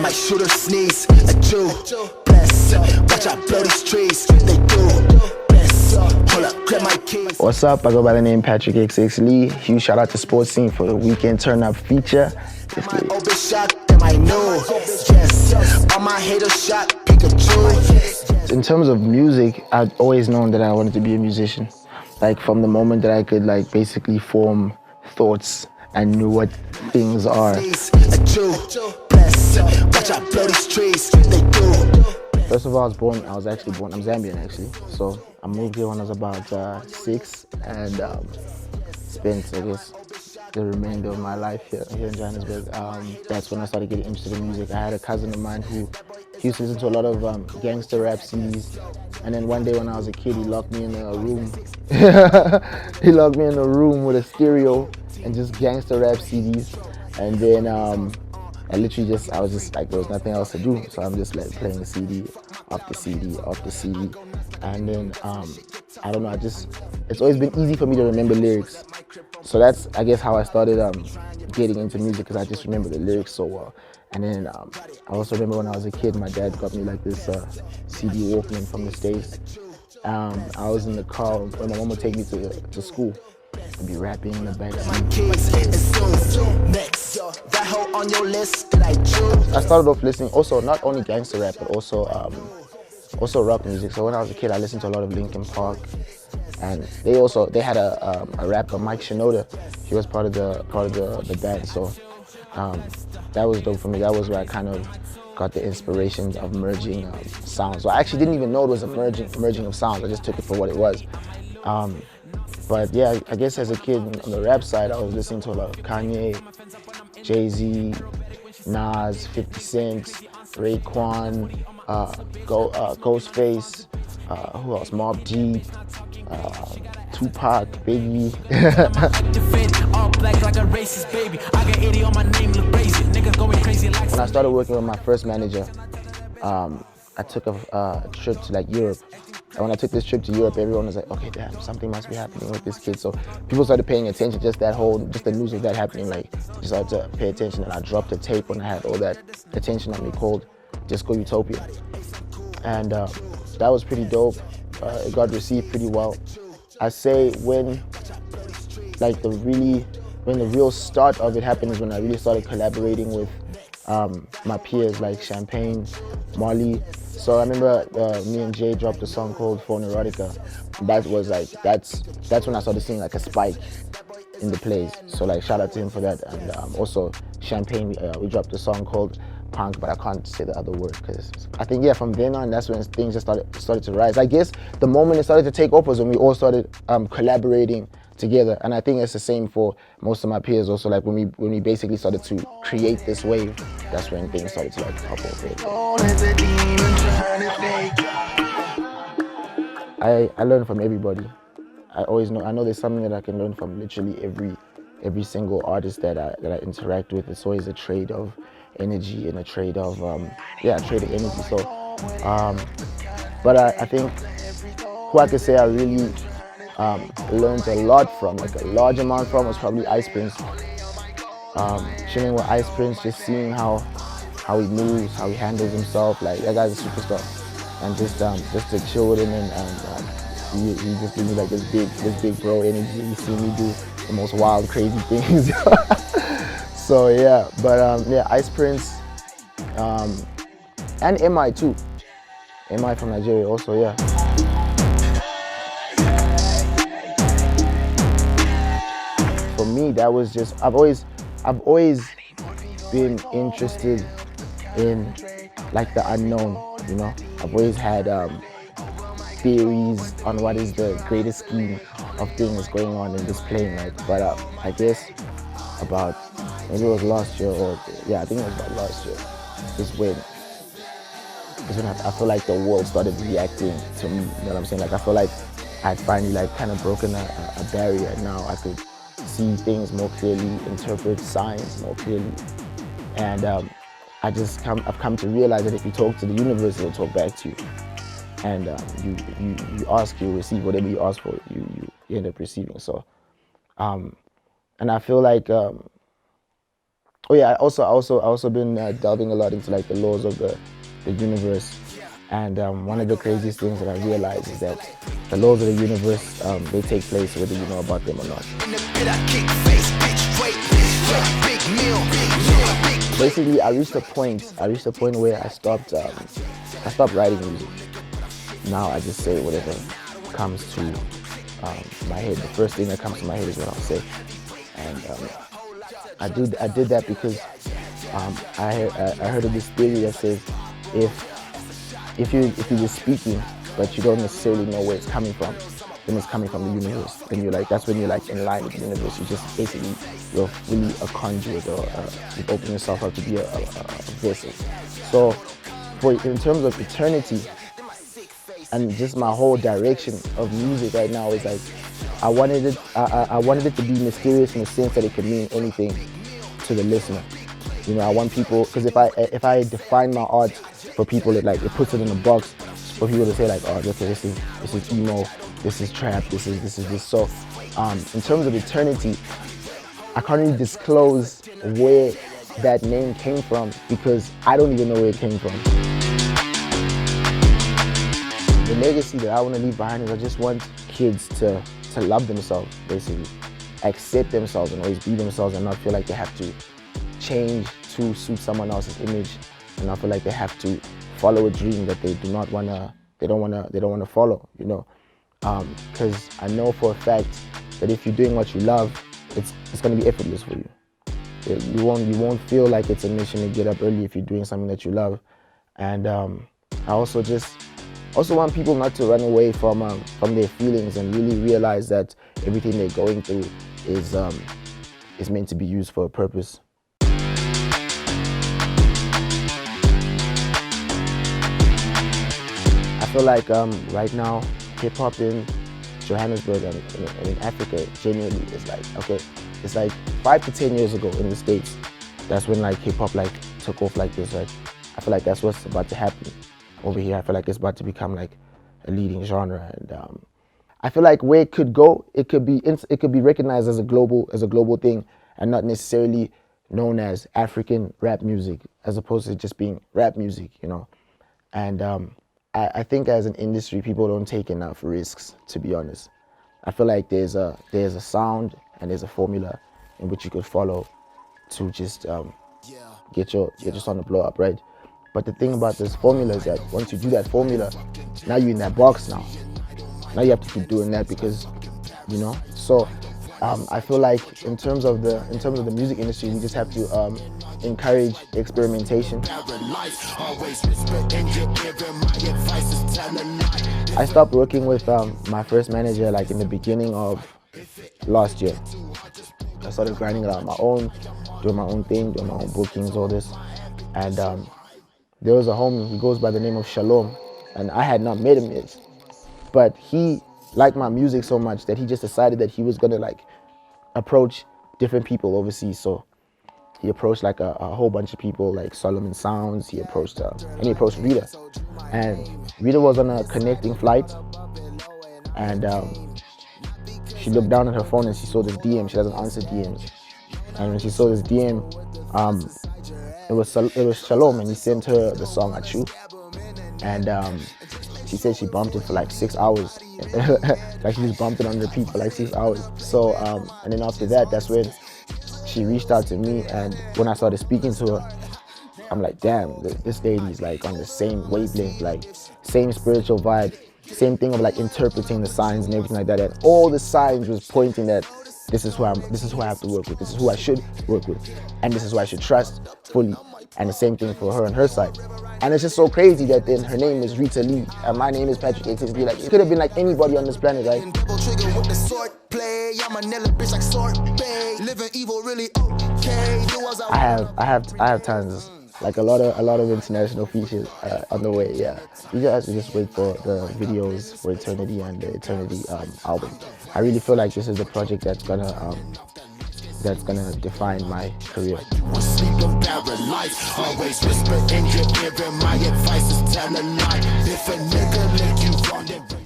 might shoot or sneeze. A Jew, bless. Watch out, blow these trees. They do. Bless. Hold up, grab my keys. What's up? I go by the name PatrickxxLee. Huge shout out to Sports Scene for the weekend turn up feature. It's lit. All my haters shot Pikachu. In terms of music, I've always known that I wanted to be a musician. Like from the moment that I could like basically form thoughts and knew what things are. First of all, I was actually born, I'm Zambian actually. So I moved here when I was about 6 and spent, I guess, the remainder of my life here in Johannesburg. That's when I started getting interested in music. I had a cousin of mine who used to listen to a lot of gangster rap CDs. And then one day when I was a kid, he locked me in a room. He locked me in a room with a stereo and just gangster rap CDs. And then I was just like, there was nothing else to do. So I'm just like playing the CD, off the CD, off the CD. And then, I don't know, it's always been easy for me to remember lyrics. So that's, I guess, how I started getting into music, because I just remember the lyrics so well. And then I also remember when I was a kid, my dad got me like this CD Walkman from the States. I was in the car when my mom would take me to school. I'd be rapping in the back seat. I started off listening also not only gangster rap, but also rock music. So when I was a kid, I listened to a lot of Linkin Park. And they had a rapper, Mike Shinoda. He was part of the band, so that was dope for me. That was where I kind of got the inspiration of merging sounds. So I actually didn't even know it was a merging of sounds. I just took it for what it was. But yeah, I guess as a kid on the rap side, I was listening to a lot of Kanye, Jay-Z, Nas, 50 Cent, Raekwon, Ghostface, who else? Mobb Deep, Tupac, Biggie. When I started working with my first manager, I took a trip to like Europe. And when I took this trip to Europe, everyone was like, okay, damn, something must be happening with this kid. So people started paying attention, just the news of that happening, like, just started to pay attention. And I dropped a tape when I had all that attention on me called Disco Utopia. And that was pretty dope. It got received pretty well. I say when the real start of it happened is when I really started collaborating with my peers like Champagne, Marley. So I remember me and Jay dropped a song called Phone Erotica. That was like, that's when I started seeing like a spike in the plays. So like shout out to him for that. And also Champagne, we dropped a song called Punk, but I can't say the other word because I think, yeah, from then on, that's when things just started to rise. I guess the moment it started to take off was when we all started collaborating together, and I think it's the same for most of my peers also. Like when we basically started to create this wave, that's when things started to like pop off. I learn from everybody. I know there's something that I can learn from literally every single artist that I interact with. It's always a trade of energy and a trade of energy. So but I think who I could say I really learned a lot from, like a large amount from, was probably Ice Prince. Chilling with Ice Prince, just seeing how he moves, how he handles himself. Like, that guy's a superstar. And just to chill with him and he just gives me like this big bro energy. You see me do the most wild, crazy things. So yeah, but yeah, Ice Prince, and MI too. MI from Nigeria also, yeah. For me, that was just, I've always been interested in like the unknown, you know. I've always had theories on what is the greatest scheme of things going on in this plane, like, but I guess about, maybe it was last year, or yeah, I think it was about last year, is when I feel like the world started reacting to me, you know what I'm saying? Like, I feel like I'd finally like kind of broken a barrier, and now I could see things more clearly, interpret science more clearly. And I've come to realize that if you talk to the universe, it'll talk back to you. And you ask, you receive whatever you ask for, you end up receiving. So, and I feel like Oh yeah, I also been delving a lot into like the laws of the universe, and one of the craziest things that I realized is that the laws of the universe, they take place whether you know about them or not. Basically, I reached a point where I stopped writing music. Now I just say whatever comes to my head. The first thing that comes to my head is what I'll say, and I did that because I heard of this theory that says if you're just speaking but you don't necessarily know where it's coming from, then it's coming from the universe. Then that's when you're like in line with the universe. You just basically, you're really a conduit, or you open yourself up to be a vessel. So in terms of eternity and just my whole direction of music right now is like, I wanted it to be mysterious in the sense that it could mean anything to the listener. You know, I want people, because if I define my art for people, it puts it in a box for people to say like, oh, okay, this is emo, this is trap, this is this. So in terms of eternity, I can't really disclose where that name came from because I don't even know where it came from. The legacy that I want to leave behind is I just want kids to love themselves, basically, accept themselves and always be themselves, and not feel like they have to change to suit someone else's image, and not feel like they have to follow a dream that they don't want to follow, you know. Because I know for a fact that if you're doing what you love, it's going to be effortless for you. You won't feel like it's a mission to get up early if you're doing something that you love. And I also want people not to run away from their feelings, and really realize that everything they're going through is meant to be used for a purpose. I feel like right now, hip hop in Johannesburg and in Africa genuinely is like, okay, it's like 5 to 10 years ago in the States, that's when like hip hop like took off like this, right? I feel like that's what's about to happen over here. I feel like it's about to become like a leading genre, and I feel like where it could go, it could be recognized as a global thing, and not necessarily known as African rap music, as opposed to just being rap music, you know. And I think as an industry, people don't take enough risks, to be honest. I feel like there's a sound and there's a formula in which you could follow to just get your song to blow up, right? But the thing about this formula is that once you do that formula, now you're in that box now. Now you have to keep doing that because, you know. So I feel like in terms of the music industry, we just have to encourage experimentation. I stopped working with my first manager like in the beginning of last year. I started grinding it out on my own, doing my own thing, doing my own bookings, all this. And there was a homie, he goes by the name of Shalom, and I had not met him yet. But he liked my music so much that he just decided that he was gonna like approach different people overseas. So he approached like a whole bunch of people, like Solomon Sounds. He approached Rita, and Rita was on a connecting flight, and she looked down at her phone and she saw this DM. She doesn't answer DMs, and when she saw this DM, it was Shalom, and he sent her the song Achu, and she said she bumped it for like 6 hours. Like she just bumped it on repeat for like 6 hours. So and then after that, that's when she reached out to me, and when I started speaking to her, I'm like, damn, this lady's like on the same wavelength, like same spiritual vibe, same thing of like interpreting the signs and everything like that. And all the signs was pointing that this is who I have to work with, this is who I should work with, and this is who I should trust fully. And the same thing for her on her side. And it's just so crazy that then her name is Rita Lee and my name is PatrickxxLee. Like, it could have been like anybody on this planet, right? I have tons, like a lot of international features on the way. Yeah, you guys just wait for the videos for Eternity and the Eternity album. I really feel like this is the project that's gonna define my career. Always whisper in your ear, and my advice is tell a lie. If a nigga let you